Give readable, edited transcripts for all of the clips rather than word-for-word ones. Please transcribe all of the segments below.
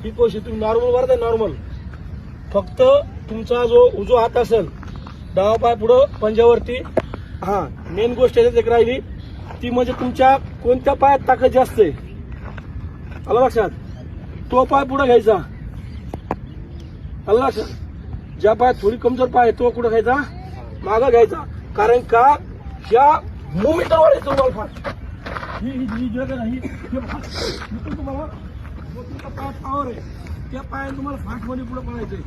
ही position तुम्ही normal मारताय, normal. फक्त तुमचा जो उजवा हात असेल, डावा पाय पुढं पंजावरती. हा, मेन गोष्ट याच्यात एक राहिली ती म्हणजे तुमच्या कोणत्या पायात ताकद जास्त आहे, आलं लक्षात? तो पाय पुढे घ्यायचा, आलं लक्षात? ज्या पायात थोडी कमजोर पाय तो कुठं घ्यायचा, मागं घ्यायचा. कारण का ह्या मोमेंटवर वाढायचं तुम्हाला फाट. ही जग नाही, तुम्हाला जो तुमचा पाय पावर आहे त्या पायाने तुम्हाला फाट मध्ये पुढे पडायचंय,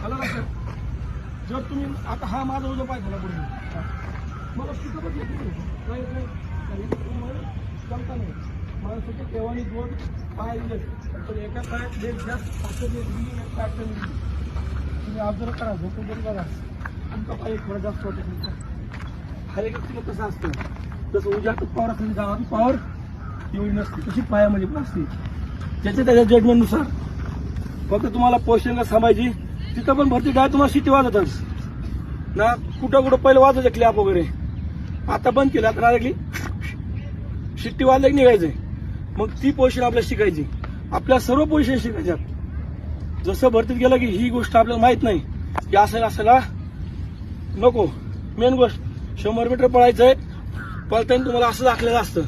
आलं लक्षात? जर तुम्ही आता हा माझा उजवा पाय झाला पुढे, मला कुठं पण काही जमता नाही. मला सुद्धा तेव्हानी दोन पाय दिले, पण एका पायात एक जास्त ताकद येते, एक पाय कमी येते. तुम्ही ऑब्झर्व करा, झोपून तरी बघा, तुमचा पाय थोडा जास्त वाटत नाही. हर एक व्यक्तीला कसं असतं, जसं उद्या पॉवर असली गावात पॉवर एवढी नसते, तशी पायामध्ये पण असते. ज्याच्या त्याच्या जजमेंटनुसार फक्त तुम्हाला पोझिशनला थांबायची. तिथं पण भरती डाय तुम्हाला शिट्टी वाजतात ना, कुठं पहिलं वाजायचं क्लॅप वगैरे, आता बंद केलं. आता लागली शिट्टी वाजल्या की निघायचंय. मग ती पोझिशन आपल्याला शिकायची, आपल्या सर्व पोझिशन शिकायच्यात. जसं भरतीत गेलं की ही गोष्ट आपल्याला माहित नाही की असायला नको. मेन गोष्ट 100 मीटर पळायचंय, पळताना तुम्हाला असं दाखलेलं असतं,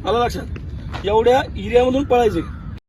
आलं लक्षात? एवढ्या एरियामधून पळायचंय.